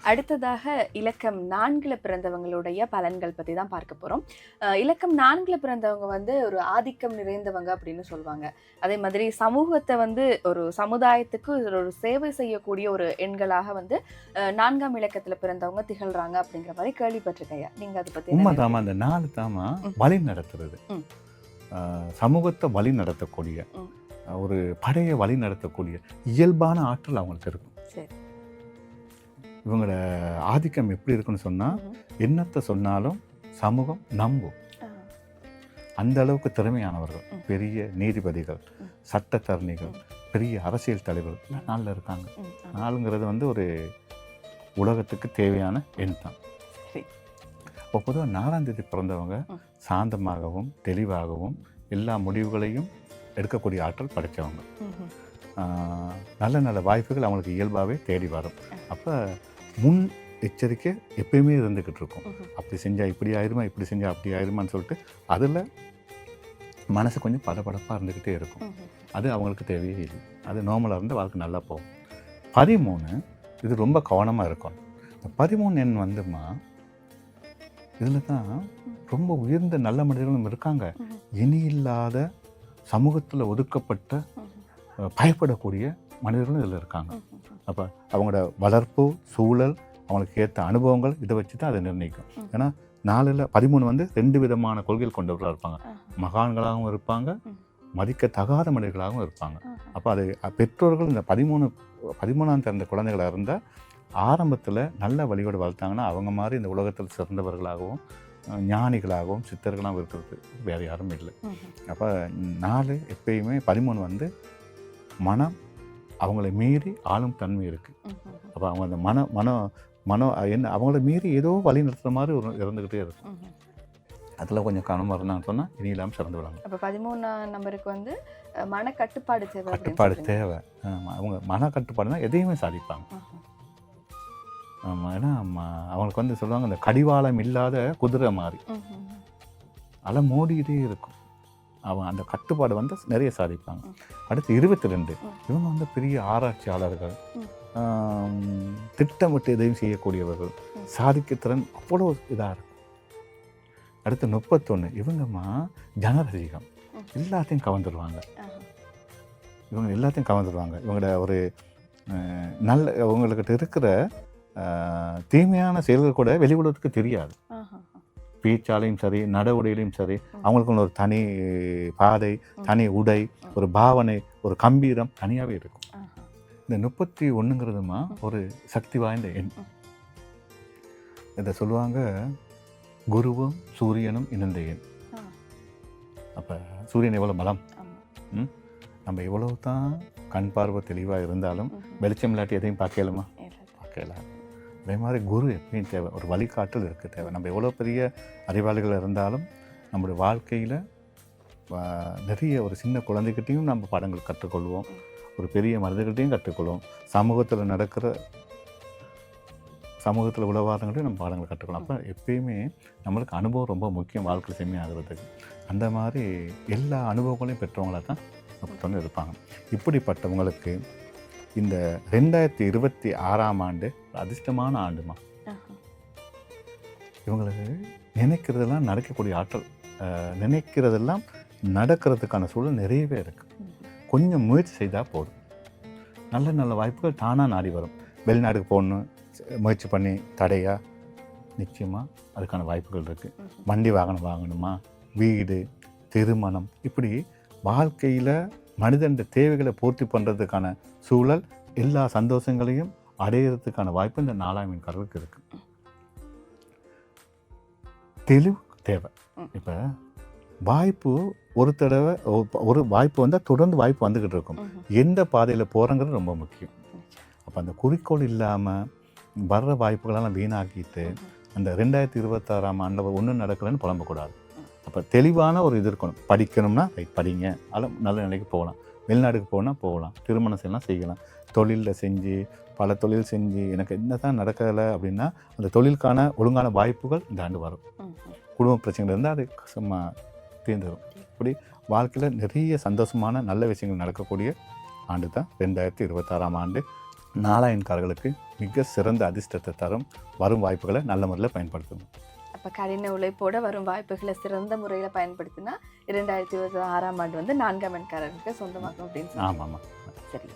அடுத்ததாக இலக்கம் 4ல பிறந்தவங்களுடைய பலன்கள் பத்தி தான் பார்க்க போறோம். இலக்கம் 4ல பிறந்தவங்க வந்து ஒரு ஆதிக்கம் நிறைந்தவங்க அப்படின்னு சொல்லுவாங்க. அதே மாதிரி சமூகத்தை வந்து ஒரு சமுதாயத்துக்கு ஒரு சேவை செய்யக்கூடிய ஒரு எண்களாக வந்து 4ஆம் இலக்கத்துல பிறந்தவங்க திகழ்றாங்க அப்படிங்கிற மாதிரி கேள்விப்பட்டிருக்கையா? நீங்க அதை பத்தி உண்மைதாமா. அந்த 4 தாமா வழி நடத்துறது, சமூகத்தை வழி நடத்தக்கூடிய ஒரு படையை வழி நடத்தக்கூடிய இயல்பான ஆற்றல் அவங்களுக்கு இருக்கும். இவங்களோட ஆதிக்கம் எப்படி இருக்குன்னு சொன்னால், என்னத்தை சொன்னாலும் சமூகம் நம்பும். அந்த அளவுக்கு திறமையானவர்கள். பெரிய நீதிபதிகள், சட்டத்தரணிகள், பெரிய அரசியல் தலைவர்கள் நாளில் இருக்காங்க. நாளுங்கிறது வந்து ஒரு உலகத்துக்கு தேவையான எண் தான். இப்போ பொதுவாக 4ஆம் தேதி பிறந்தவங்க சாந்தமாகவும் தெளிவாகவும் எல்லா முடிவுகளையும் எடுக்கக்கூடிய ஆற்றல் படைத்தவங்க. நல்ல நல்ல வாய்ப்புகள் அவங்களுக்கு இயல்பாகவே தேடி வரும். அப்போ முன் எச்சரிக்கை எப்பயுமே இருந்துக்கிட்டு இருக்கும். அப்படி செஞ்சால் இப்படி ஆயிருமா, இப்படி செஞ்சால் அப்படி ஆயிருமான்னு சொல்லிட்டு அதில் மனசு கொஞ்சம் படபடப்பாக இருந்துக்கிட்டே இருக்கும். அது அவங்களுக்கு தேவையே இல்லை. அது நார்மலாக இருந்து வாழ்க்கை நல்லா போகும். 13 இது ரொம்ப கவனமாக இருக்கும். இந்த 13 எண் வந்துமா, இதில் தான் ரொம்ப உயர்ந்த நல்ல மனிதர்களும் இருக்காங்க. இனி இல்லாத சமூகத்தில் ஒதுக்கப்பட்ட பயப்படக்கூடிய மனிதர்களும் இதில் இருக்காங்க. அப்போ அவங்களோட வளர்ப்பு சூழல், அவங்களுக்கு ஏற்ற அனுபவங்கள், இதை வச்சு தான் அதை நிர்ணயிக்கும். ஏன்னா 4ல் 13 வந்து 2 விதமான கொள்கைகள் கொண்டவர்களாக இருப்பாங்க. மகான்களாகவும் இருப்பாங்க, மதிக்கத்தகாத மனிதர்களாகவும் இருப்பாங்க. அப்போ அது பெற்றோர்கள் இந்த 13ஆம் பிறந்த குழந்தைகளாக இருந்தால் ஆரம்பத்தில் நல்ல வழியோடு வளர்த்தாங்கன்னா அவங்க மாதிரி இந்த உலகத்தில் சிறந்தவர்களாகவும் ஞானிகளாகவும் சித்தர்களாகவும் இருக்கிறது வேறு யாரும் இல்லை. அப்போ 4 எப்பயுமே 13 வந்து மனம் அவங்கள மீறி ஆளும் தன்மை இருக்குது. அப்போ அவங்க அந்த மனம் என்ன அவங்கள மீறி ஏதோ வழி நடத்துகிற மாதிரி ஒரு இருந்துக்கிட்டே இருக்கும். அதில் கொஞ்சம் கவனமாக இருந்தான்னு சொன்னால் இனி இல்லாமல் சிறந்து விடாங்க. அப்போ 13ஆம் நம்பருக்கு வந்து மனக்கட்டுப்பாடு தேவை. கட்டுப்பாடு தேவை. அவங்க மனக்கட்டுப்பாடுனா எதையுமே சாதிப்பாங்க. ஆமாம். ஏன்னா அவங்களுக்கு வந்து சொல்லுவாங்க, இந்த கடிவாளம் இல்லாத குதிரை மாதிரி அலை மோடிக்கிட்டே இருக்கும். அவன் அந்த கட்டுப்பாடு வந்து நிறைய சாதிப்பாங்க. அடுத்து 22 இவங்க வந்து பெரிய ஆராய்ச்சியாளர்கள், திட்டமிட்டு எதையும் செய்யக்கூடியவர்கள், சாதிக்க திறன் அவ்வளோ இதாக இருக்கும். அடுத்து 31 இவங்கம்மா ஜனரசிகம், எல்லாத்தையும் கவர்ந்துருவாங்க. இவங்க எல்லாத்தையும் கவர்ந்துருவாங்க. இவங்களோட ஒரு நல்ல இவங்கக்கிட்ட இருக்கிற தீமையான செயல்கள் கூட வெளி உலகத்துக்கு தெரியாது. பேச்சாலையும் சரி, நட உடையிலையும் சரி, அவங்களுக்கு ஒரு தனி பாதை, தனி உடை, ஒரு பாவனை, ஒரு கம்பீரம் தனியாகவே இருக்கும். இந்த 31ங்கிறதுமா ஒரு சக்தி வாய்ந்த எண். இதை சொல்லுவாங்க குருவும் சூரியனும் இணைந்த எண். அப்போ சூரியன் எவ்வளோ பலம், நம்ம எவ்வளோ தான் கண் பார்வை தெளிவாக இருந்தாலும் வெளிச்சம் இல்லாட்டி எதையும் பார்க்கலாமா? பார்க்கலாம். அதே மாதிரி குரு எப்பயும் தேவை, ஒரு வழிகாட்டல் இருக்குது தேவை. நம்ம எவ்வளோ பெரிய அறிவாளிகள் இருந்தாலும் நம்முடைய வாழ்க்கையில் நிறைய ஒரு சின்ன குழந்தைகிட்டையும் நம்ம பாடங்கள் கற்றுக்கொள்வோம், ஒரு பெரிய மனிதர்கிட்டையும் கற்றுக்கொள்வோம், சமூகத்தில் உலவாதங்களையும் நம்ம பாடங்கள் கற்றுக்கொள்வோம். அப்போ எப்பயுமே நம்மளுக்கு அனுபவம் ரொம்ப முக்கியம் வாழ்க்கையில் செம்மையாகிறதுக்கு. அந்த மாதிரி எல்லா அனுபவங்களையும் பெற்றவங்களாக தான் அப்படி இருப்பாங்க. இப்படிப்பட்டவங்களுக்கு இந்த 2026ஆம் ஆண்டு அதிர்ஷ்டமான ஆண்டுமா. இவங்களுக்கு நினைக்கிறதெல்லாம் நடக்கக்கூடிய ஆற்றல், நினைக்கிறதெல்லாம் நடக்கிறதுக்கான சூழல் நிறையவே இருக்குது. கொஞ்சம் முயற்சி செய்தால் போதும், நல்ல நல்ல வாய்ப்புகள் தானாக நாடி வரும். வெளிநாட்டுக்கு போகணும் முயற்சி பண்ணி தடையா, நிச்சயமாக அதுக்கான வாய்ப்புகள் இருக்குது. வண்டி வாகனம் வாங்கணுமா, வீடு, திருமணம், இப்படி வாழ்க்கையில் மனிதன் தேவைகளை பூர்த்தி பண்ணுறதுக்கான சூழல், எல்லா சந்தோஷங்களையும் அடையிறதுக்கான வாய்ப்பு இந்த 4ஆம் எண்காரர்களுக்கு இருக்குது. தெளிவு தேவை. இப்போ வாய்ப்பு ஒரு தடவை ஒரு வாய்ப்பு வந்தால் தொடர்ந்து வாய்ப்பு வந்துக்கிட்டு இருக்கும். எந்த பாதையில் போகிறங்கிறது ரொம்ப முக்கியம். அப்போ அந்த குறிக்கோள் இல்லாமல் வர்ற வாய்ப்புகளெல்லாம் வீணாக்கிட்டு அந்த 2026ஆம் ஆண்டில் ஒன்றும் நடக்கலைன்னு புலம்பக்கூடாது. அப்போ தெளிவான ஒரு இது இருக்கணும். படிக்கணும்னா படிங்க, அதில் நல்ல நிலைக்கு போகலாம். வெளிநாட்டுக்கு போகலாம், திருமணம் செய்யலாம், தொழிலில் செஞ்சு பல தொழில் செஞ்சு எனக்கு என்ன தான் நடக்கலை அப்படின்னா அந்த தொழிலுக்கான ஒழுங்கான வாய்ப்புகள் இந்த ஆண்டு வரும். குடும்ப பிரச்சனைகள் இருந்தால் அது சும்மா தீர்ந்துடும். இப்படி வாழ்க்கையில் நிறைய சந்தோஷமான நல்ல விஷயங்கள் நடக்கக்கூடிய ஆண்டு தான் 2026ஆம் ஆண்டு. 4ஆம் எண்காரர்களுக்கு மிக சிறந்த அதிர்ஷ்டத்தை தரும். வரும் வாய்ப்புகளை நல்ல முறையில் பயன்படுத்தணும். அப்போ கடின உழைப்போட வரும் வாய்ப்புகளை சிறந்த முறையில் பயன்படுத்தினா 2026ஆம் ஆண்டு வந்து 4ஆம் எண்காரருக்கு சொந்தமாகும் அப்படின்னு சொல்லி. ஆமாம். சரி.